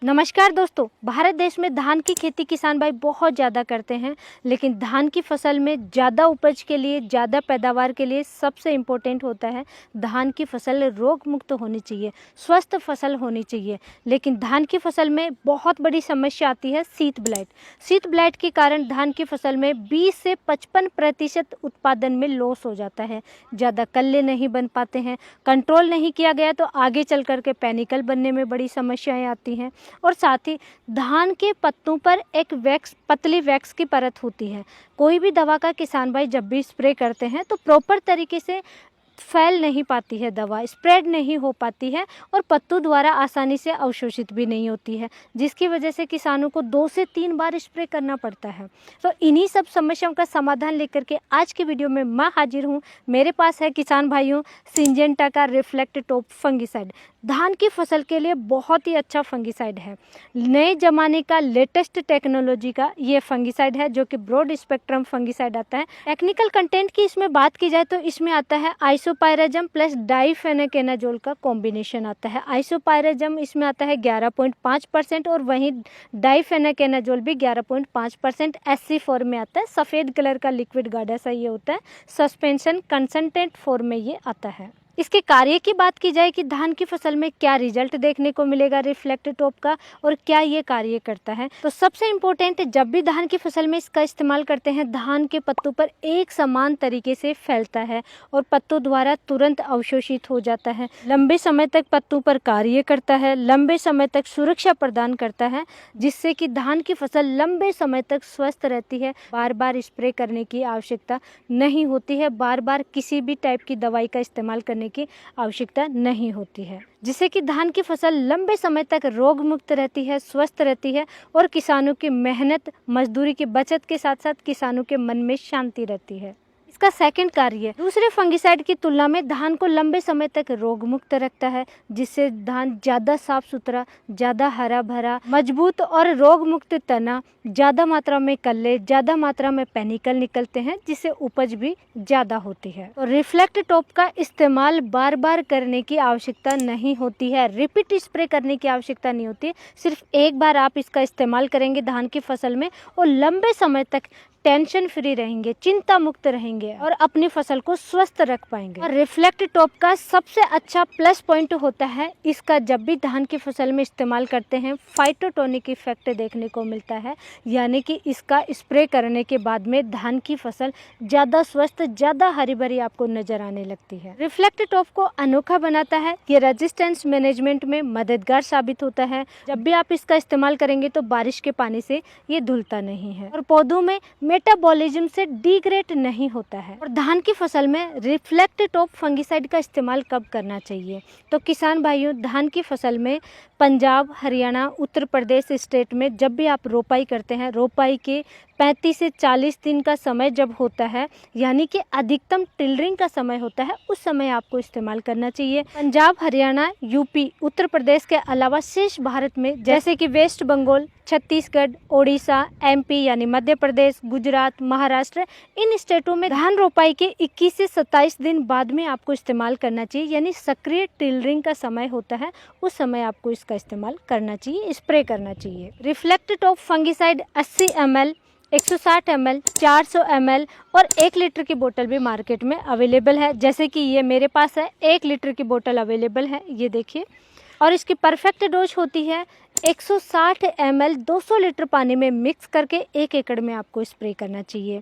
नमस्कार दोस्तों। भारत देश में धान की खेती किसान भाई बहुत ज़्यादा करते हैं, लेकिन धान की फसल में ज़्यादा उपज के लिए, ज़्यादा पैदावार के लिए सबसे इम्पोर्टेंट होता है धान की फसल रोग मुक्त होनी चाहिए, स्वस्थ फसल होनी चाहिए। लेकिन धान की फसल में बहुत बड़ी समस्या आती है शीत ब्लाइट। शीत ब्लाइट के कारण धान की फसल में 20 से 55% उत्पादन में लॉस हो जाता है। ज़्यादा कल्ले नहीं बन पाते हैं, कंट्रोल नहीं किया गया तो आगे चल कर के पैनिकल बनने में बड़ी समस्याएँ आती हैं। और साथ ही धान के पत्तों पर एक पतली वैक्स की परत होती है। कोई भी दवा का किसान भाई जब भी स्प्रे करते हैं तो प्रॉपर तरीके से फैल नहीं पाती है, दवा स्प्रेड नहीं हो पाती है और पत्तों द्वारा आसानी से अवशोषित भी नहीं होती है, जिसकी वजह से किसानों को 2 से 3 बार स्प्रे करना पड़ता है। तो इन्हीं सब समस्याओं का समाधान लेकर के आज के वीडियो में मैं हाजिर हूँ। मेरे पास है किसान भाइयों सिंजेंटा का रिफ्लेक्ट टॉप फंगिसाइड। धान की फसल के लिए बहुत ही अच्छा फंगिसाइड है। नए ज़माने का लेटेस्ट टेक्नोलॉजी का ये फंगिसाइड है, जो कि ब्रॉड स्पेक्ट्रम फंगिसाइड आता है। टेक्निकल कंटेंट की इसमें बात की जाए तो इसमें आता है आइसोपायराजम प्लस डाइफेनाकेनाजोल का कॉम्बिनेशन आता है। आइसोपायराजम इसमें आता है 11.5% और वहीं डाइफेनाकेनाजोल भी 11.5% एससी फॉर्म में आता है। सफ़ेद कलर का लिक्विड गाढ़ा सा ये होता है। सस्पेंशन कंसंट्रेट फॉर्म में ये आता है। इसके कार्य की बात की जाए कि धान की फसल में क्या रिजल्ट देखने को मिलेगा रिफ्लेक्ट टॉप का और क्या ये कार्य करता है, तो सबसे इम्पोर्टेंट, जब भी धान की फसल में इसका इस्तेमाल करते हैं धान के पत्तों पर एक समान तरीके से फैलता है और पत्तों द्वारा तुरंत अवशोषित हो जाता है। लंबे समय तक पत्तों पर कार्य करता है, लंबे समय तक सुरक्षा प्रदान करता है, जिससे कि धान की फसल लंबे समय तक स्वस्थ रहती है। बार बार स्प्रे करने की आवश्यकता नहीं होती है, बार बार किसी भी टाइप की दवाई का इस्तेमाल करने की आवश्यकता नहीं होती है, जिससे कि धान की फसल लंबे समय तक रोग मुक्त रहती है, स्वस्थ रहती है और किसानों की मेहनत मजदूरी की बचत के साथ साथ किसानों के मन में शांति रहती है। इसका सेकंड कार्य दूसरे फंगिसाइड की तुलना में धान को लंबे समय तक रोग मुक्त रखता है, जिससे धान ज़्यादा साफ सुथरा, ज़्यादा हरा भरा, मजबूत और रोग मुक्त तना, ज़्यादा मात्रा में कल्ले, ज़्यादा मात्रा में पैनिकल निकलते हैं, जिससे उपज भी ज़्यादा होती है। और रिफ्लेक्ट टॉप का इस्तेमाल बार बार करने की आवश्यकता नहीं होती है, रिपीट स्प्रे करने की आवश्यकता नहीं होती। सिर्फ एक बार आप इसका इस्तेमाल करेंगे धान की फसल में और लंबे समय तक टेंशन फ्री रहेंगे, चिंता मुक्त रहेंगे और अपनी फसल को स्वस्थ रख पाएंगे। और रिफ्लेक्ट टॉप का सबसे अच्छा प्लस पॉइंट होता है इसका, जब भी धान की फसल में इस्तेमाल करते हैं फाइटोटोनिक इफेक्ट देखने को मिलता है, यानी कि इसका स्प्रे करने के बाद में धान की फसल ज़्यादा स्वस्थ, ज़्यादा हरी भरी आपको नजर आने लगती है। रिफ्लेक्ट टॉप को अनोखा बनाता है, ये रेजिस्टेंस मैनेजमेंट में मददगार साबित होता है। जब भी आप इसका इस्तेमाल करेंगे तो बारिश के पानी से ये धुलता नहीं है और पौधों में मेटाबॉलिज्म से डिग्रेड नहीं होता है। और धान की फसल में रिफ्लेक्ट टॉप फंगिसाइड का इस्तेमाल कब करना चाहिए, तो किसान भाइयों धान की फसल में पंजाब, हरियाणा, उत्तर प्रदेश स्टेट में जब भी आप रोपाई करते हैं, रोपाई के 35 से 40 दिन का समय जब होता है, यानी कि अधिकतम टिलरिंग का समय होता है, उस समय आपको इस्तेमाल करना चाहिए। पंजाब, हरियाणा, यूपी, उत्तर प्रदेश के अलावा शेष भारत में जैसे कि वेस्ट बंगाल, छत्तीसगढ़, ओडिशा, एमपी यानी मध्य प्रदेश, गुजरात, महाराष्ट्र, इन स्टेटों में धान रोपाई के 21 से 27 दिन बाद में आपको इस्तेमाल करना चाहिए, यानी सक्रिय टिलरिंग का समय होता है, उस समय आपको इसका इस्तेमाल करना चाहिए, स्प्रे करना चाहिए। Reflect top fungicide 80 ml, 160 ml, 400 ml और 1 लीटर की बोतल भी मार्केट में अवेलेबल है। जैसे कि ये मेरे पास है, 1 लीटर की बोतल अवेलेबल है, ये देखिए। और इसकी परफेक्ट डोज होती है 160 ml 200 लीटर पानी में मिक्स करके 1 एकड़ में आपको स्प्रे करना चाहिए।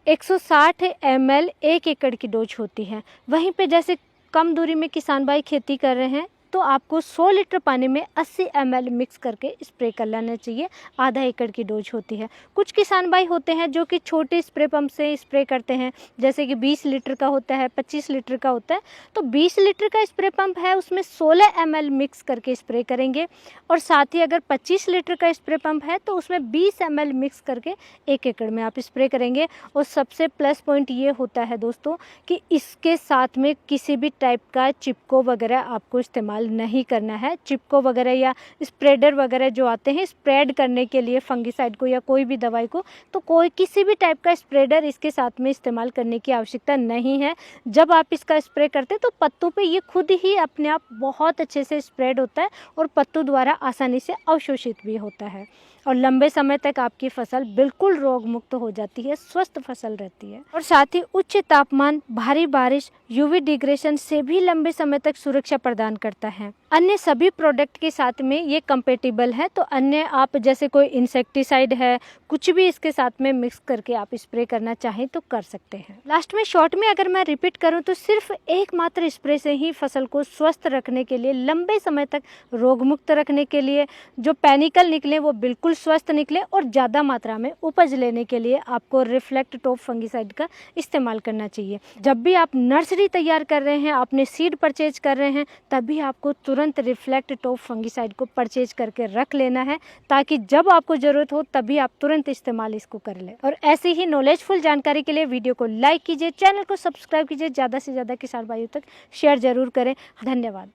160 ml 1 एकड़ की डोज होती है। वहीं पे जैसे कम दूरी में किसान भाई खेती कर रहे हैं तो आपको 100 लीटर पानी में 80 ml मिक्स करके स्प्रे कर लेना चाहिए, आधा एकड़ की डोज होती है। कुछ किसान भाई होते हैं जो कि छोटे स्प्रे पंप से स्प्रे करते हैं, जैसे कि 20 लीटर का होता है, 25 लीटर का होता है, तो 20 लीटर का स्प्रे पंप है उसमें 16 ml मिक्स करके स्प्रे करेंगे। और साथ ही अगर 25 लीटर का स्प्रे पंप है तो उसमें 20 ml मिक्स करके 1 एकड़ में आप स्प्रे करेंगे। और सबसे प्लस पॉइंट ये होता है दोस्तों कि इसके साथ में किसी भी टाइप का चिपको वगैरह आपको इस्तेमाल इस्तेमाल नहीं करना है। चिपको वगैरह या स्प्रेडर वगैरह जो आते हैं स्प्रेड करने के लिए फंगिसाइड को या कोई भी दवाई को, तो कोई किसी भी टाइप का स्प्रेडर इसके साथ में इस्तेमाल करने की आवश्यकता नहीं है। जब आप इसका स्प्रे करते हैं तो पत्तों पे ये खुद ही अपने आप बहुत अच्छे से स्प्रेड होता है और पत्तों द्वारा आसानी से अवशोषित भी होता है और लंबे समय तक आपकी फसल बिल्कुल रोग मुक्त हो जाती है, स्वस्थ फसल रहती है। और साथ ही उच्च तापमान, भारी बारिश, यूवी डिग्रेशन से भी लंबे समय तक सुरक्षा प्रदान करता है। अन्य सभी प्रोडक्ट के साथ में ये कंपेटेबल है, तो अन्य आप जैसे कोई इंसेक्टिसाइड है, कुछ भी इसके साथ में मिक्स करके आप स्प्रे करना चाहें तो कर सकते हैं। लास्ट में शॉर्ट में अगर मैं रिपीट करूं तो सिर्फ एकमात्र स्प्रे से ही फसल को स्वस्थ रखने के लिए, लंबे समय तक रोग मुक्त रखने के लिए, जो पैनिकल निकले वो बिल्कुल स्वस्थ निकले और ज़्यादा मात्रा में उपज लेने के लिए आपको रिफ्लेक्ट टॉप फंगिसाइड का इस्तेमाल करना चाहिए। जब भी आप नर्सरी तैयार कर रहे हैं, आपने सीड परचेज कर रहे हैं, तभी आपको तुरंत रिफ्लेक्ट टॉप फंगिसाइड को परचेज करके रख लेना है, ताकि जब आपको ज़रूरत हो तभी आप तुरंत इस्तेमाल इसको कर लें। और ऐसी ही नॉलेजफुल जानकारी के लिए वीडियो को लाइक कीजिए, चैनल को सब्सक्राइब कीजिए, ज़्यादा से ज़्यादा किसान भाइयों तक शेयर जरूर करें। धन्यवाद।